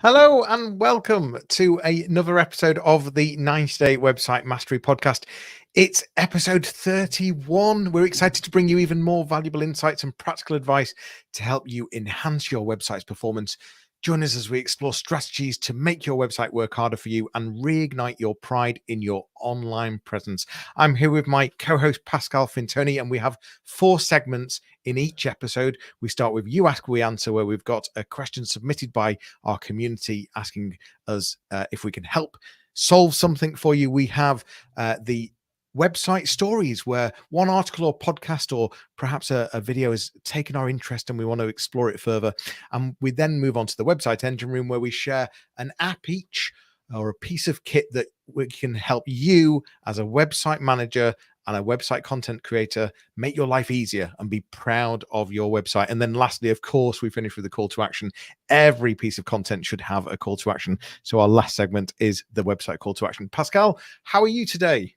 Hello and welcome to another episode of the 90-Day Website Mastery Podcast. It's episode 31. We're excited to bring you even more valuable insights and practical advice to help you enhance your website's performance. Join us as we explore strategies to make your website work harder for you and reignite your pride in your online presence. I'm here with my co-host Pascal Fintoni, and we have 4 segments in each episode. We start with You Ask, We Answer, where we've got a question submitted by our community asking us if we can help solve something for you. We have the website stories, where one article or podcast or perhaps a video has taken our interest and we want to explore it further. And we then move on to the website engine room, where we share an app each or a piece of kit that we can help you as a website manager and a website content creator make your life easier and be proud of your website. And then lastly, of course, we finish with a call to action. Every piece of content should have a call to action. So our last segment is the website call to action. Pascal, how are you today?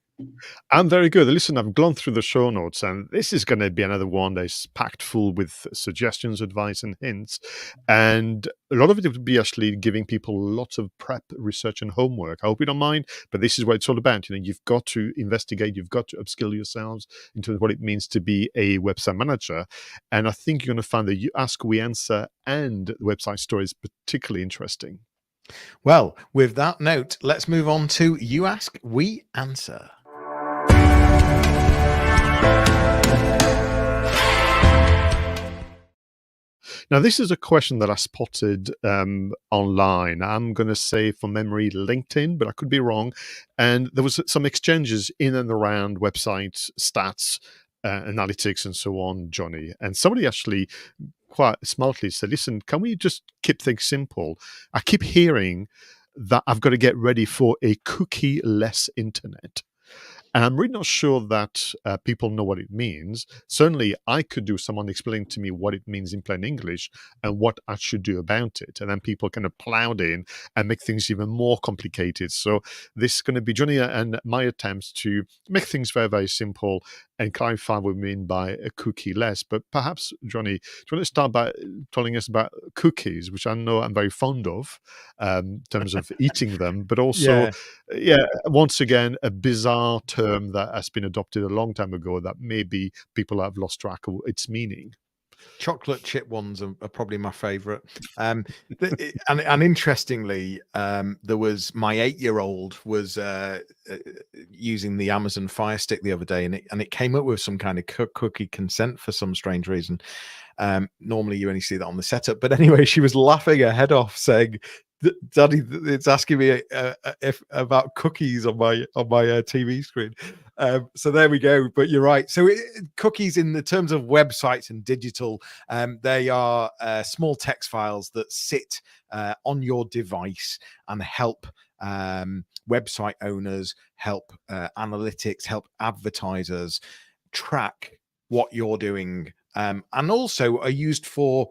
I'm very good. Listen, I've gone through the show notes, and this is going to be another one that's packed full with suggestions, advice, and hints. And a lot of it will be actually giving people lots of prep, research, and homework. I hope you don't mind, but this is what it's all about. You've got to investigate, you've got to upskill yourselves into what it means to be a website manager. And I think you're going to find that You Ask, We Answer, and website stories particularly interesting. Well, with that note, let's move on to You Ask, We Answer. Now, this is a question that I spotted online. I'm going to say from memory LinkedIn, but I could be wrong. And there was some exchanges in and around website stats, analytics, and so on, Jonny. And somebody actually quite smartly said, listen, can we just keep things simple? I keep hearing that I've got to get ready for a cookie-less internet. And I'm really not sure that people know what it means. Certainly, I could do someone explaining to me what it means in plain English and what I should do about it. And then people kind of plowed in and make things even more complicated. So this is going to be Jonny and my attempts to make things very, very simple and clarify what we mean by a cookie less. But perhaps, Jonny, do you want to start by telling us about cookies, which I know I'm very fond of in terms of eating them, but also, once again, a bizarre term that has been adopted a long time ago that maybe people have lost track of its meaning. Chocolate chip ones are probably my favorite. And interestingly, there was my 8-year-old was using the Amazon Fire Stick the other day, and it came up with some kind of cookie consent for some strange reason. Normally you only see that on the setup, but anyway, she was laughing her head off saying, Daddy, it's asking me about cookies on my TV screen. So there we go. But you're right. So cookies, in the terms of websites and digital, they are small text files that sit on your device and help website owners, help analytics, help advertisers track what you're doing, and also are used for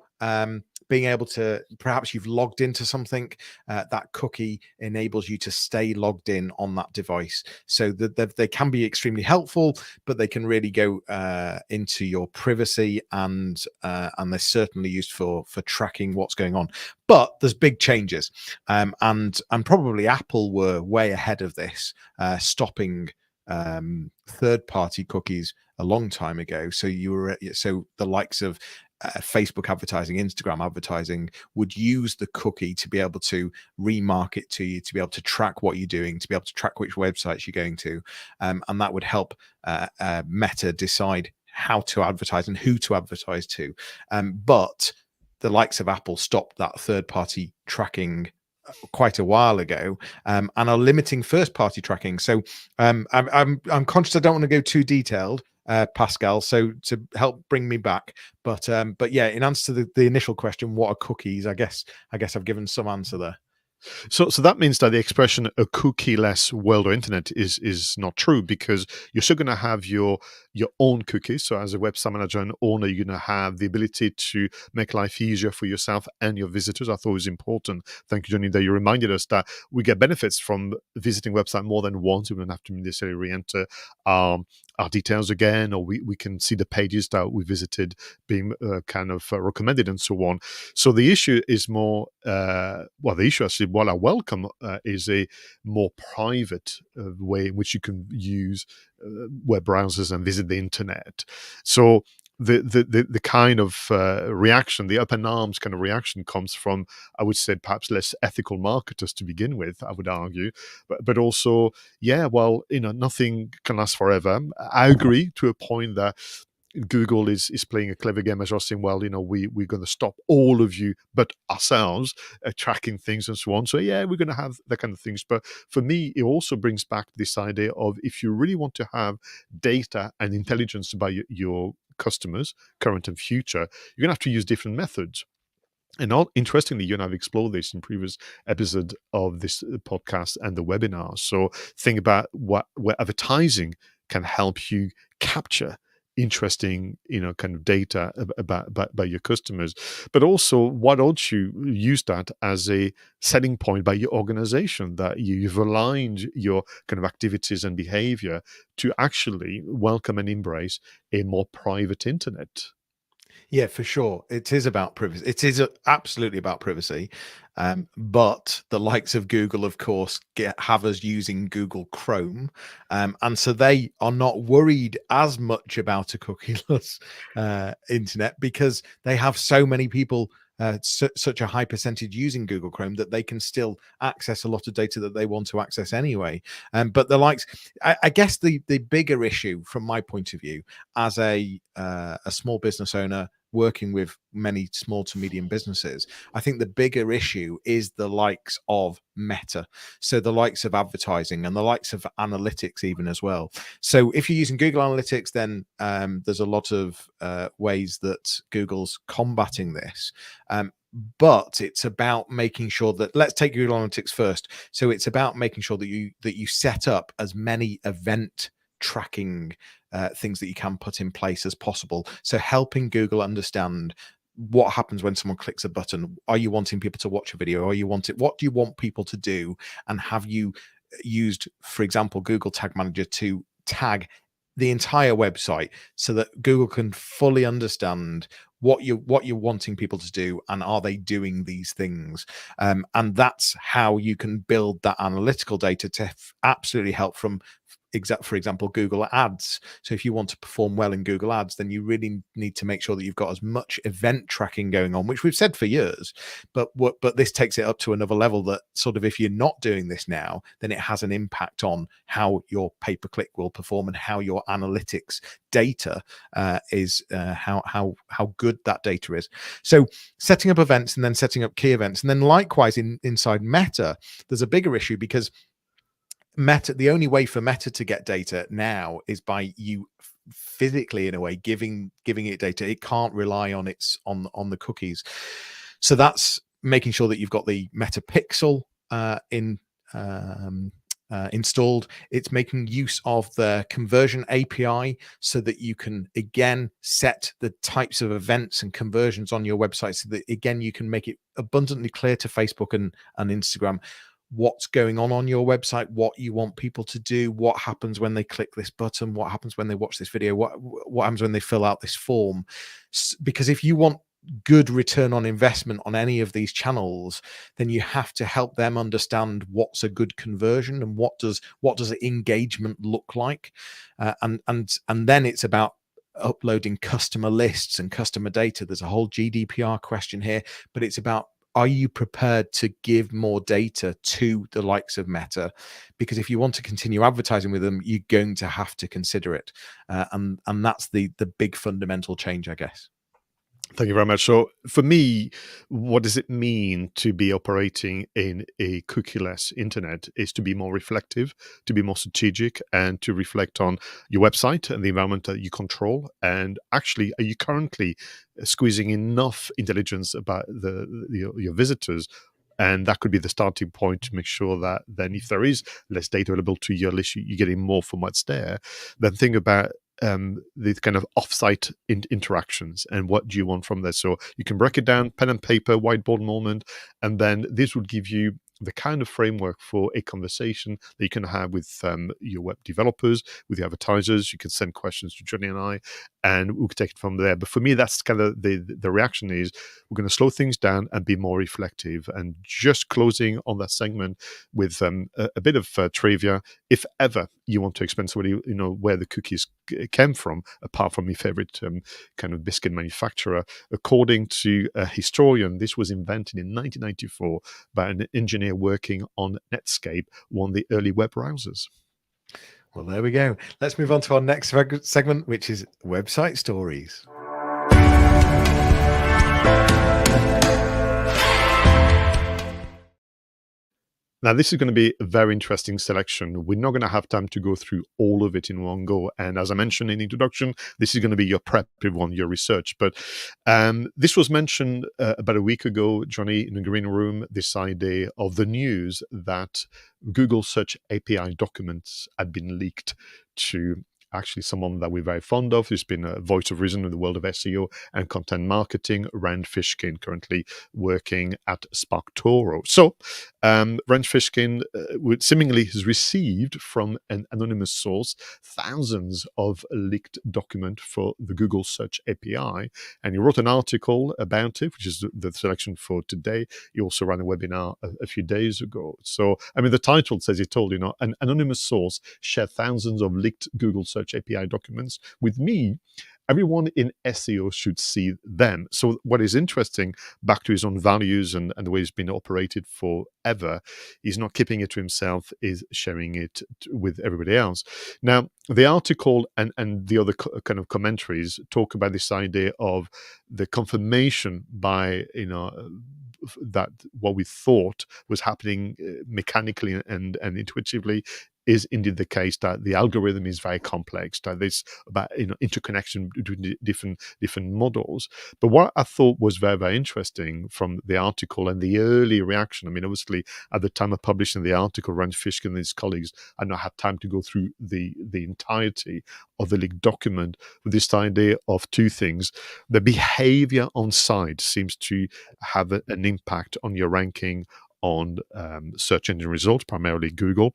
being able to, perhaps you've logged into something, that cookie enables you to stay logged in on that device. So that they can be extremely helpful, but they can really go into your privacy, and they're certainly used for tracking what's going on. But there's big changes, and probably Apple were way ahead of this, stopping third-party cookies a long time ago. So the likes of Facebook advertising, Instagram advertising would use the cookie to be able to remarket to you, to be able to track what you're doing, to be able to track which websites you're going to, and that would help Meta decide how to advertise and who to advertise to. But the likes of Apple stopped that third-party tracking quite a while ago, and are limiting first-party tracking. So I'm conscious I don't want to go too detailed, Pascal, so to help bring me back, but yeah, in answer to the initial question, what are cookies, I guess I've given some answer there. So that means that the expression "a cookie-less world or internet" is not true, because you're still going to have your own cookies. So as a website manager and owner, you're going to have the ability to make life easier for yourself and your visitors. I thought it was important. Thank you, Jonny, that you reminded us that we get benefits from visiting website more than once. We don't have to necessarily re-enter our our details again, or we can see the pages that we visited being recommended and so on. So the issue is more, the issue actually, what I welcome is a more private way in which you can use web browsers and visit the internet. So the kind of reaction, the up in arms kind of reaction, comes from, I would say, perhaps less ethical marketers to begin with, I would argue, but also, yeah, well, nothing can last forever. I agree to a point that Google is playing a clever game as well, saying, well, we're going to stop all of you but ourselves tracking things and so on. So yeah, we're going to have that kind of things. But for me, it also brings back this idea of, if you really want to have data and intelligence about your customers, current and future, you're going to have to use different methods. And interestingly, you and I have explored this in previous episode of this podcast and the webinar. So think about where advertising can help you capture interesting, kind of data about your customers, but also why don't you use that as a setting point by your organization, that you've aligned your kind of activities and behavior to actually welcome and embrace a more private internet. Yeah, for sure. It is about privacy. It is absolutely about privacy. But the likes of Google, of course, have us using Google Chrome. And so they are not worried as much about a cookieless internet, because they have so many people, such a high percentage using Google Chrome, that they can still access a lot of data that they want to access anyway. But the likes, I guess the bigger issue from my point of view, as a small business owner working with many small to medium businesses, I think the bigger issue is the likes of Meta. So the likes of advertising and the likes of analytics even as well. So if you're using Google Analytics, then there's a lot of ways that Google's combating this. But it's about making sure that, let's take Google Analytics first. So it's about making sure that you set up as many event tracking things that you can put in place as possible. So helping Google understand what happens when someone clicks a button. Are you wanting people to watch a video? What do you want people to do? And have you used, for example, Google Tag Manager to tag the entire website so that Google can fully understand what you're wanting people to do, and are they doing these things? And that's how you can build that analytical data to absolutely help from, for example, Google Ads. So if you want to perform well in Google Ads, then you really need to make sure that you've got as much event tracking going on, which we've said for years. But this takes it up to another level, that sort of, if you're not doing this now, then it has an impact on how your pay-per-click will perform and how your analytics data is, how good that data is. So setting up events, and then setting up key events, and then likewise inside Meta, there's a bigger issue, because Meta, the only way for Meta to get data now is by you physically, in a way, giving it data. It can't rely on on the cookies. So that's making sure that you've got the Meta Pixel installed. It's making use of the conversion API so that you can again set the types of events and conversions on your website, so that again you can make it abundantly clear to Facebook and Instagram what's going on your website, what you want people to do, what happens when they click this button, what happens when they watch this video, what happens when they fill out this form. Because if you want good return on investment on any of these channels, then you have to help them understand what's a good conversion, and what does engagement look like, and then it's about uploading customer lists and customer data. There's a whole GDPR question here, but it's about, are you prepared to give more data to the likes of Meta? Because if you want to continue advertising with them, you're going to have to consider it, and that's the big fundamental change, I guess. Thank you very much. So for me, what does it mean to be operating in a cookieless internet is to be more reflective, to be more strategic, and to reflect on your website and the environment that you control. And actually, are you currently squeezing enough intelligence about your visitors? And that could be the starting point to make sure that then, if there is less data available to you, at least you're getting more from what's there. Then think about the kind of off-site interactions and what do you want from there. So you can break it down, pen and paper, whiteboard moment, and then this would give you the kind of framework for a conversation that you can have with your web developers, with the advertisers. You can send questions to Jonny and I, and we can take it from there. But for me, that's kind of the reaction is we're going to slow things down and be more reflective. And just closing on that segment with a bit of trivia. If ever you want to explain to somebody, where the cookies came from, apart from my favorite kind of biscuit manufacturer, according to a historian, this was invented in 1994 by an engineer working on Netscape, one of the early web browsers. Well, there we go. Let's move on to our next segment, which is website stories. Now, this is going to be a very interesting selection. We're not going to have time to go through all of it in one go. And as I mentioned in the introduction, this is going to be your prep one, your research. But this was mentioned about a week ago, Jonny, in the green room, this idea of the news that Google Search API documents had been leaked to actually someone that we're very fond of, who's been a voice of reason in the world of SEO and content marketing, Rand Fishkin, currently working at SparkToro. So Rand Fishkin seemingly has received from an anonymous source thousands of leaked documents for the Google Search API, and he wrote an article about it, which is the selection for today. He also ran a webinar a few days ago. So, I mean, the title says it all, an anonymous source shared thousands of leaked Google Search API documents with me. Everyone in SEO should see them. So what is interesting, back to his own values and the way he's been operated forever, he's not keeping it to himself, is sharing it with everybody else. Now, the article and the other kind of commentaries talk about this idea of the confirmation by, that what we thought was happening mechanically and intuitively is indeed the case, that the algorithm is very complex, that there's about interconnection between different models. But what I thought was very, very interesting from the article and the early reaction, I mean, obviously at the time of publishing the article, Rand Fishkin and his colleagues had not had time to go through the entirety of the leaked document, with this idea of two things. The behavior on site seems to have an impact on your ranking on search engine results, primarily Google.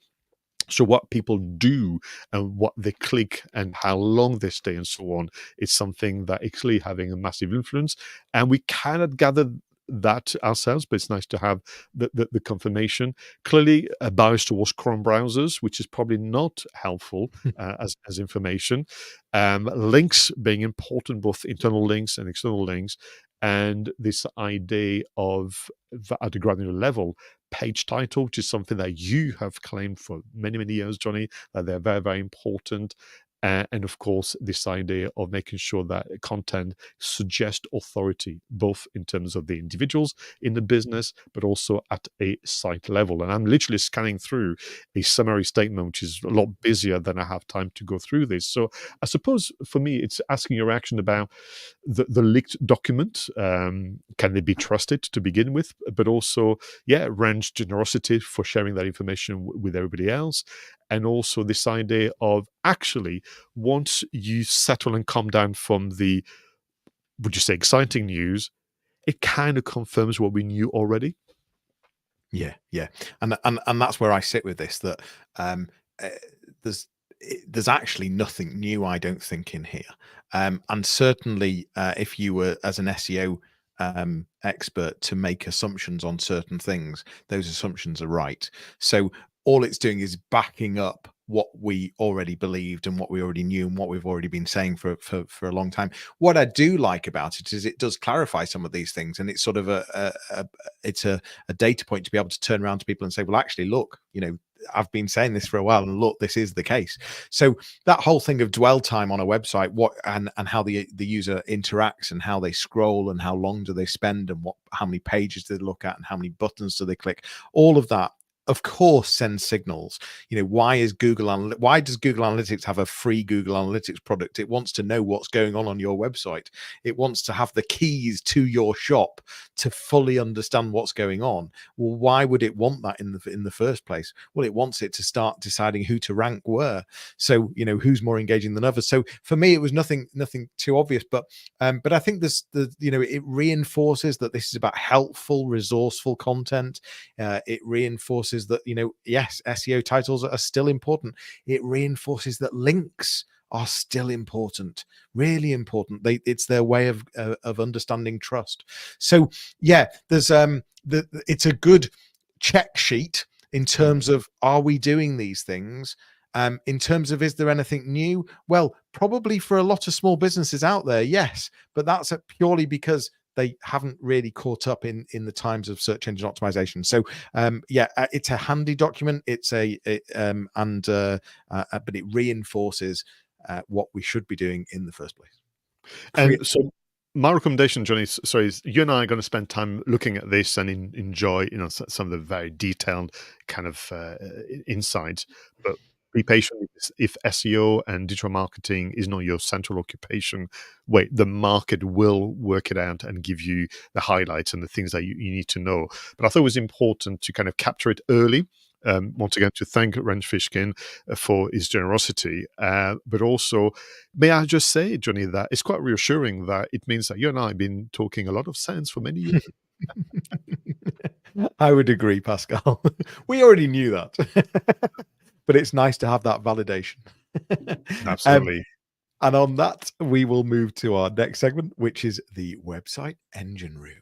So what people do and what they click and how long they stay and so on is something that is clearly having a massive influence. And we cannot gather that ourselves, but it's nice to have the confirmation. Clearly a bias towards Chrome browsers, which is probably not helpful as information. Links being important, both internal links and external links. And this idea of, at a granular level, page title, which is something that you have claimed for many, many years, Jonny, that they're very, very important. And of course, this idea of making sure that content suggests authority, both in terms of the individuals in the business, but also at a site level. And I'm literally scanning through a summary statement, which is a lot busier than I have time to go through this. So I suppose for me, it's asking your reaction about the leaked document. Can they be trusted to begin with? But also, Rand's generosity for sharing that information with everybody else. And also this idea of actually, once you settle and calm down from the, would you say, exciting news, it kind of confirms what we knew already. Yeah, and that's where I sit with this. That there's actually nothing new, I don't think, in here. And certainly, if you were, as an SEO expert, to make assumptions on certain things, those assumptions are right. So all it's doing is backing up what we already believed and what we already knew and what we've already been saying for a long time. What I do like about it is it does clarify some of these things, and it's sort of it's a data point to be able to turn around to people and say, well, actually, look, I've been saying this for a while, and look, this is the case. So that whole thing of dwell time on a website, and how the user interacts and how they scroll and how long do they spend and how many pages do they look at and how many buttons do they click, all of that of course send signals. Why does Google Analytics have a free Google Analytics product? It wants to know what's going on your website. It wants to have the keys to your shop to fully understand what's going on. Well, why would it want that in the first place? Well, it wants it to start deciding who to rank where. So who's more engaging than others. So for me, it was nothing too obvious, but I think it reinforces that this is about helpful, resourceful content. It reinforces that yes, SEO titles are still important. It reinforces that links are still important, really important. It's their way of understanding trust. So yeah, there's it's a good check sheet in terms of, are we doing these things? In terms of, is there anything new? Well, probably for a lot of small businesses out there, yes, but that's purely because they haven't really caught up in the times of search engine optimization. So it's a handy document. But it reinforces what we should be doing in the first place. And so my recommendation, Jonny, is you and I are going to spend time looking at this and enjoy, some of the very detailed kind of insights. But be patient. If SEO and digital marketing is not your central occupation, wait, the market will work it out and give you the highlights and the things that you need to know. But I thought it was important to kind of capture it early. Once again, to thank Rand Fishkin for his generosity. But also, may I just say, Jonny, that it's quite reassuring that it means that you and I have been talking a lot of sense for many years. I would agree, Pascal. We already knew that. But it's nice to have that validation. Absolutely. And on that, we will move to our next segment, which is the website engine room.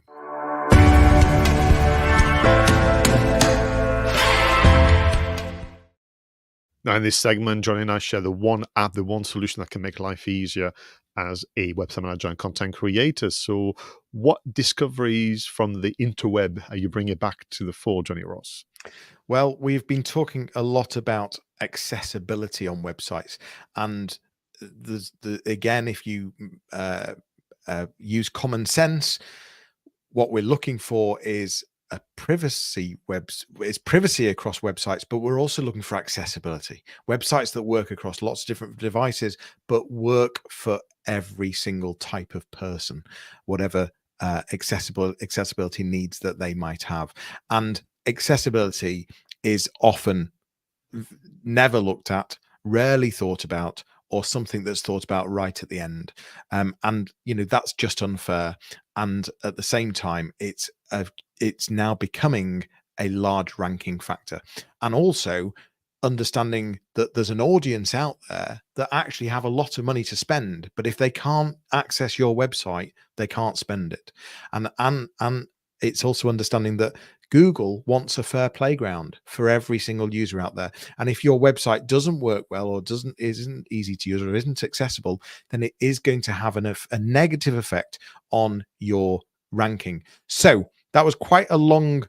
Now, in this segment, Jonny and I share the one app, the one solution that can make life easier as a website manager and content creator. So what discoveries from the interweb are you bringing back to the fore, Jonny Ross? Well, we've been talking a lot about accessibility on websites. And again, if you use common sense, what we're looking for is privacy across websites, but we're also looking for accessibility. Websites that work across lots of different devices, but work for every single type of person, whatever accessibility needs that they might have. And accessibility is often never looked at, rarely thought about, or something that's thought about right at the end. And that's just unfair. And at the same time, it's now becoming a large ranking factor. And also understanding that there's an audience out there that actually have a lot of money to spend, but if they can't access your website, they can't spend it. And it's also understanding that Google wants a fair playground for every single user out there. And if your website doesn't work well, or isn't easy to use, or isn't accessible, then it is going to have a negative effect on your ranking. So that was quite a long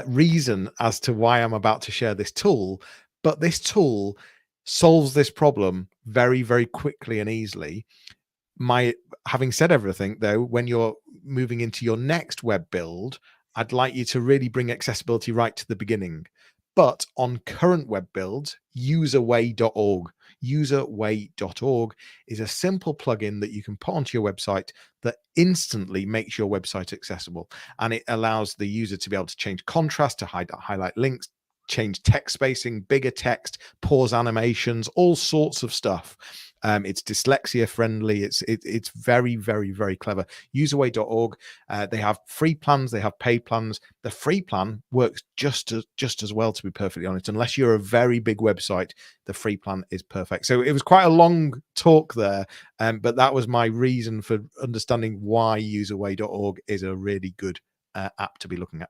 reason as to why I'm about to share this tool. But this tool solves this problem very, very quickly and easily. Having said everything, though, when you're moving into your next web build, I'd like you to really bring accessibility right to the beginning. But on current web builds, userway.org. Userway.org is a simple plugin that you can put onto your website that instantly makes your website accessible. And it allows the user to be able to change contrast, to highlight links, change text spacing, bigger text, pause animations, all sorts of stuff. It's dyslexia friendly. It's very, very, very clever. Userway.org. They have free plans. They have paid plans. The free plan works just as well, to be perfectly honest. Unless you're a very big website, the free plan is perfect. So it was quite a long talk there, but that was my reason for understanding why Userway.org is a really good app to be looking at.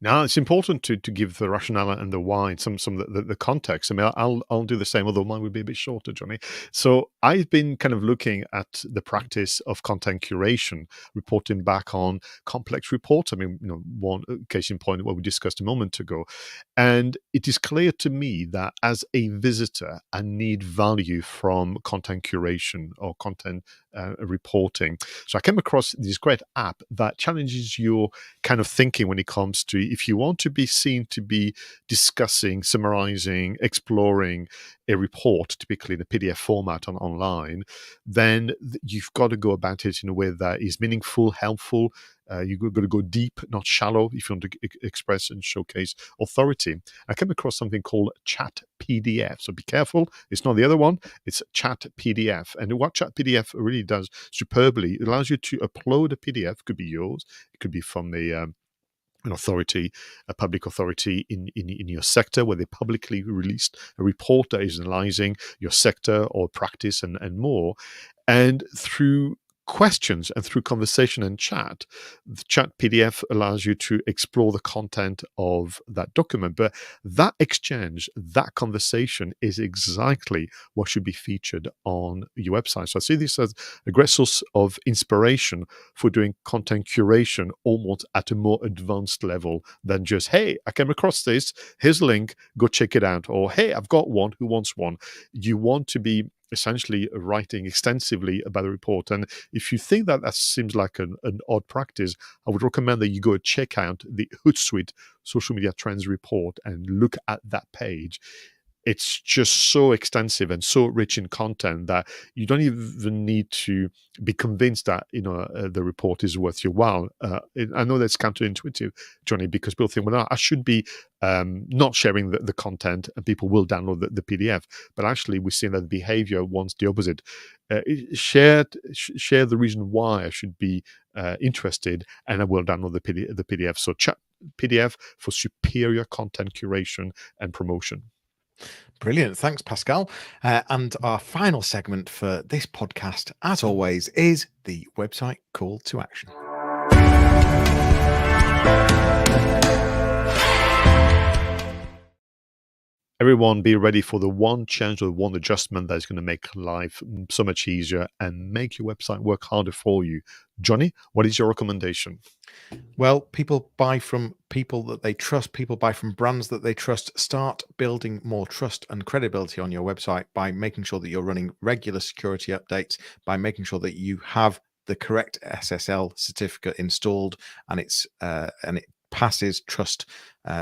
Now, it's important to give the rationale and the why, some of the context. I mean, I'll do the same, although mine would be a bit shorter, Jonny. So I've been kind of looking at the practice of content curation, reporting back on complex reports. I mean, one case in point, what we discussed a moment ago. And it is clear to me that as a visitor, I need value from content curation or content reporting. So I came across this great app that challenges your kind of thinking when it comes to, if you want to be seen to be discussing, summarizing, exploring a report, typically in a PDF format online, then you've got to go about it in a way that is meaningful, helpful. You've got to go deep, not shallow, if you want to express and showcase authority. I came across something called ChatPDF. So be careful. It's not the other one. It's ChatPDF. And what ChatPDF really does superbly, it allows you to upload a PDF. It could be yours. It could be from an authority, a public authority in your sector, where they publicly released a report that is analyzing your sector or practice and more. And through questions and through conversation and chat, the chat PDF allows you to explore the content of that document. But that exchange, that conversation is exactly what should be featured on your website. So I see this as a great source of inspiration for doing content curation almost at a more advanced level than just, hey, I came across this, here's a link, go check it out. Or, hey, I've got one, who wants one? You want to be essentially writing extensively about the report. And if you think that that seems like an odd practice, I would recommend that you go check out the Hootsuite Social Media Trends report and look at that page. It's just so extensive and so rich in content that you don't even need to be convinced that the report is worth your while. I know that's counterintuitive, Jonny, because people think, well, no, I should be not sharing the content, and people will download the PDF. But actually, we're seeing that the behavior wants the opposite. Share the reason why I should be interested, and I will download the PDF. So chat PDF for superior content curation and promotion. Brilliant. Thanks, Pascal. And our final segment for this podcast, as always, is the website call to action. Everyone be ready for the one change or one adjustment that is going to make life so much easier and make your website work harder for you. Jonny, what is your recommendation? Well, people buy from people that they trust. People buy from brands that they trust. Start building more trust and credibility on your website by making sure that you're running regular security updates, by making sure that you have the correct SSL certificate installed and it passes trust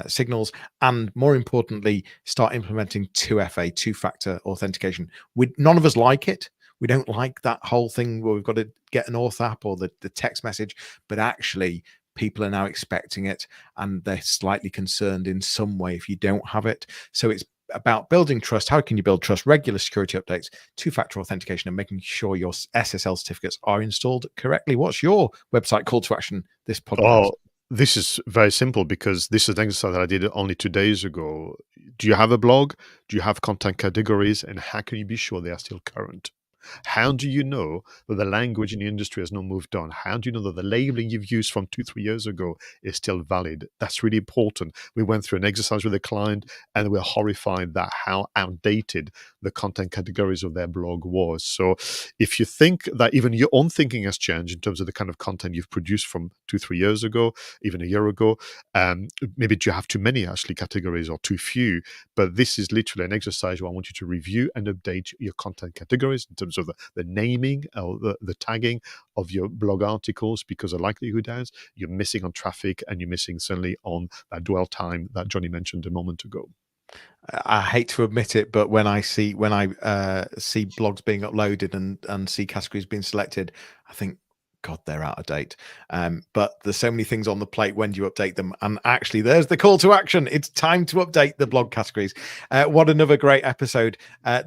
signals, and more importantly, start implementing 2FA, two-factor authentication. None of us like it. We don't like that whole thing where we've got to get an auth app or the text message, but actually people are now expecting it, and they're slightly concerned in some way if you don't have it. So it's about building trust. How can you build trust? Regular security updates, two-factor authentication, and making sure your SSL certificates are installed correctly. What's your website call to action this podcast? Oh, this is very simple, because this is an exercise that I did only 2 days ago. Do you have a blog? Do you have content categories? And how can you be sure they are still current? How do you know that the language in the industry has not moved on? How do you know that the labeling you've used from 2-3 years ago is still valid? That's really important. We went through an exercise with a client, and we were horrified that how outdated the content categories of their blog was. So if you think that even your own thinking has changed in terms of the kind of content you've produced from 2-3 years ago, even a year ago, maybe you have too many actually categories or too few. But this is literally an exercise where I want you to review and update your content categories in terms of the naming or the tagging of your blog articles, because the likelihood is you're missing on traffic, and you're missing certainly on that dwell time that Jonny mentioned a moment ago. I hate to admit it, but when I see blogs being uploaded and see categories being selected, I think, God, they're out of date. But there's so many things on the plate. When do you update them? And actually, there's the call to action. It's time to update the blog categories. What another great episode.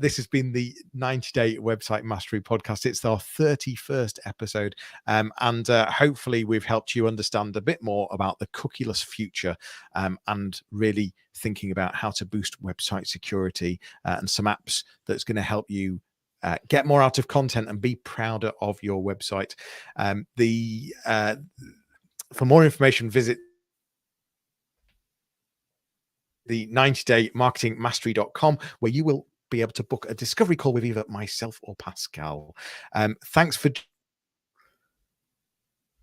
This has been the 90-Day Website Mastery Podcast. It's our 31st episode. And hopefully we've helped you understand a bit more about the cookieless future, and really thinking about how to boost website security, and some apps that's going to help you get more out of content and be prouder of your website. For more information, visit the 90daymarketingmastery.com, where you will be able to book a discovery call with either myself or Pascal. Thanks for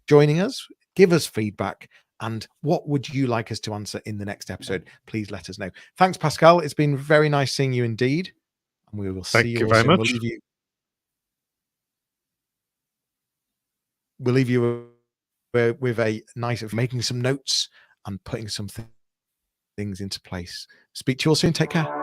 joining us. Give us feedback, And what would you like us to answer in the next episode? Please let us know. Thanks, Pascal. It's been very nice seeing you indeed. And we will see Thank you you all very soon. much. We'll leave you with a nice of making some notes and putting some things into place. Speak to you all soon. Take care.